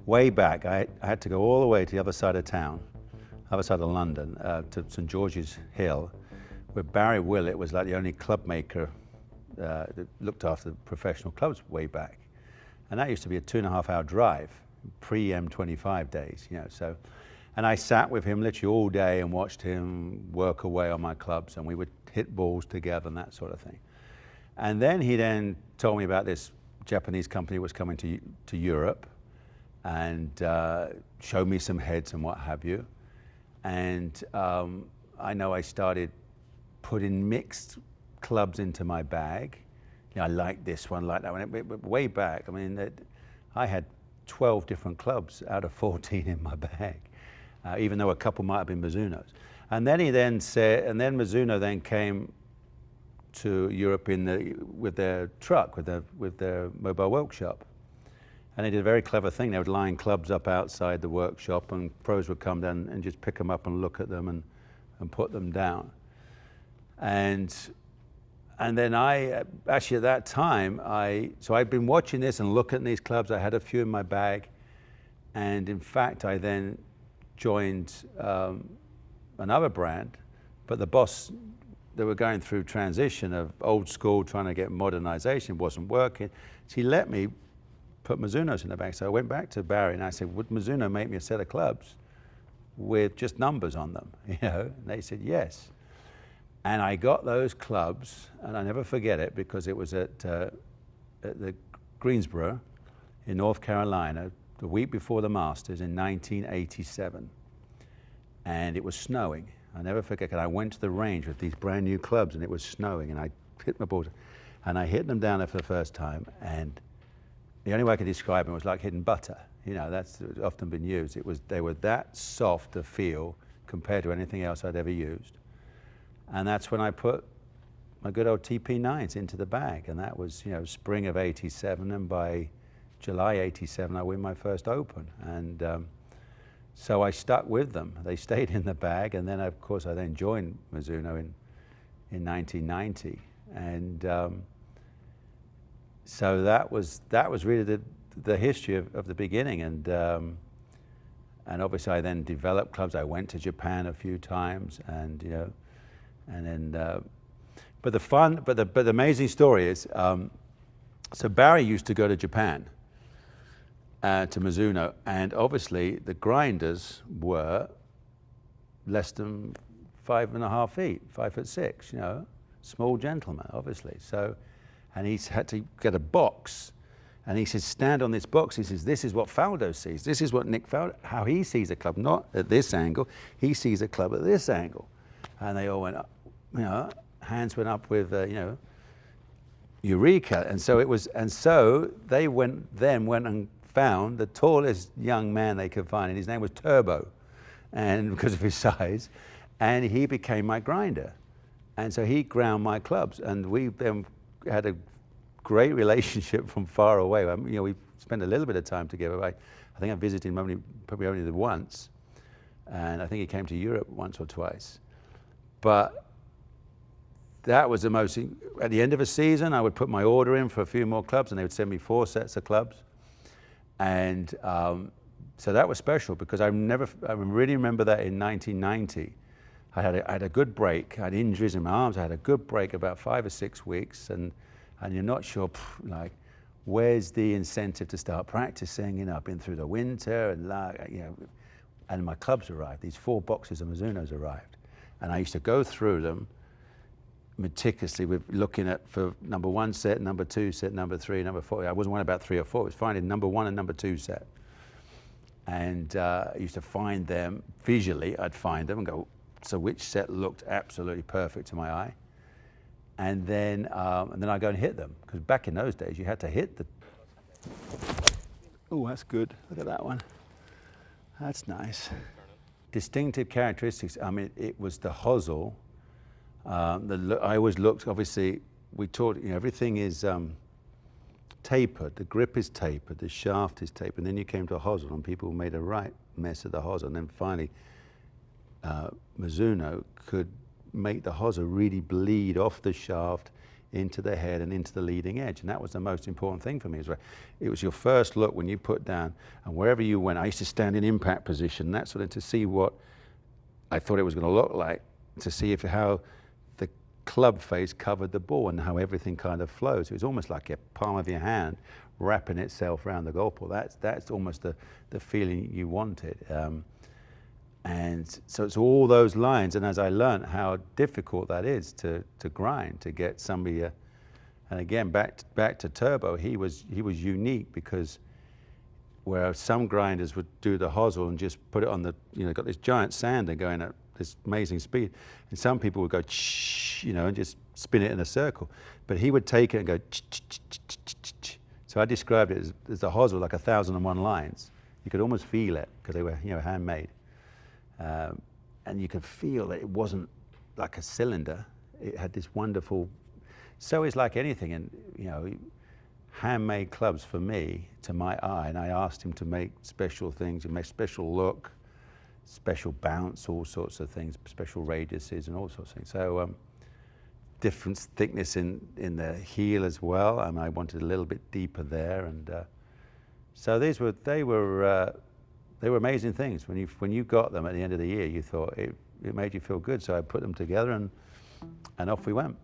way back, I had to go all the way to the other side of town, other side of London, to St. George's Hill, where Barry Willett was like the only club maker that looked after the professional clubs way back. And that used to be a 2.5-hour drive, pre-M25 days, you know, so. And I sat with him literally all day and watched him work away on my clubs, and we would hit balls together and that sort of thing. And then he then told me about this Japanese company that was coming to Europe, and showed me some heads and what have you. And I know I started putting mixed clubs into my bag. You know, I like this one, like that one. Way back, I mean, I had 12 different clubs out of 14 in my bag, even though a couple might have been Mizunos. And then he then said, and then Mizuno then came to Europe with their truck, with their mobile workshop. And they did a very clever thing. They would line clubs up outside the workshop, and pros would come down and just pick them up and look at them and put them down. And then actually at that time, so I'd been watching this and looking at these clubs. I had a few in my bag. And in fact, I then joined another brand, but the boss, they were going through transition of old school, trying to get modernization, wasn't working. So he let me put Mizunos in the bag. So I went back to Barry and I said, would Mizuno make me a set of clubs with just numbers on them? You know, and they said yes. And I got those clubs, and I never forget it because it was at the Greensboro in North Carolina, the week before the Masters in 1987. And it was snowing. I never forget, and I went to the range with these brand new clubs, and it was snowing, and I hit my balls, and I hit them down there for the first time, and the only way I could describe them was like hitting butter. You know, that's often been used. They were that soft to feel compared to anything else I'd ever used. And that's when I put my good old TP9s into the bag, and that was, you know, spring of '87, and by July '87 I win my first Open. And so I stuck with them. They stayed in the bag, and then of course I then joined Mizuno in 1990. And so that was really the history of the beginning. And obviously I then developed clubs. I went to Japan a few times, and you know, and then but the amazing story is, so Barry used to go to Japan to Mizuno, and obviously the grinders were less than 5.5 feet, 5'6", you know, small gentleman, obviously. So, and he's had to get a box, and he says, stand on this box. He says, this is what Faldo sees. This is what Nick Faldo, how he sees a club, not at this angle. He sees a club at this angle. And they all went up, you know, hands went up with, you know, eureka. And so it was, and so they went and found the tallest young man they could find, and his name was Turbo, and because of his size, and he became my grinder. And so he ground my clubs, and we then had a great relationship from far away. I mean, you know, we spent a little bit of time together. I think I visited him probably only once, and I think he came to Europe once or twice. But that was the most, at the end of a season, I would put my order in for a few more clubs, and they would send me 4 sets of clubs. And so that was special, because I really remember that in 1990, I had a good break. I had injuries in my arms. I had a good break about 5 or 6 weeks, and you're not sure, like, where's the incentive to start practicing? You know, I've been through the winter, and you know, and my clubs arrived. These 4 boxes of Mizunos arrived, and I used to go through them meticulously with looking at for number 1 set, number 2 set, number 3, number 4. I wasn't worried about 3 or 4. It was finding number 1 and number 2 set. And I used to find them visually. I'd find them and go, so which set looked absolutely perfect to my eye? And then I go and hit them, because back in those days you had to hit the. Oh, that's good. Look at that one. That's nice. Distinctive characteristics. I mean, it was the Hosel. I always looked. Obviously, we taught. You know, everything is tapered. The grip is tapered. The shaft is tapered. And then you came to a Hosel, and people made a right mess of the Hosel. And then finally, Mizuno could make the Hosel really bleed off the shaft into the head and into the leading edge. And that was the most important thing for me. It was your first look when you put down, and wherever you went, I used to stand in impact position, that sort of, to see what I thought it was going to look like, to see how the club face covered the ball and how everything kind of flows. It was almost like a palm of your hand wrapping itself around the golf ball. That's almost the feeling you wanted. And so it's all those lines, and as I learned how difficult that is to grind, to get somebody, and again, back to Turbo, he was unique, because where some grinders would do the hosel and just put it on the, got this giant sander going at this amazing speed, and some people would go, and just spin it in a circle. But he would take it and go, so I described it as a hosel, like 1,001 lines. You could almost feel it, because they were, handmade. And you could feel that it wasn't like a cylinder. It had this wonderful, so it's like anything, and handmade clubs for me, to my eye, and I asked him to make special things, and make special look, special bounce, all sorts of things, special radiuses and all sorts of things. So different thickness in the heel as well, and I wanted a little bit deeper there, and so they were amazing things. When you got them at the end of the year, you thought it made you feel good. So I put them together, and off we went.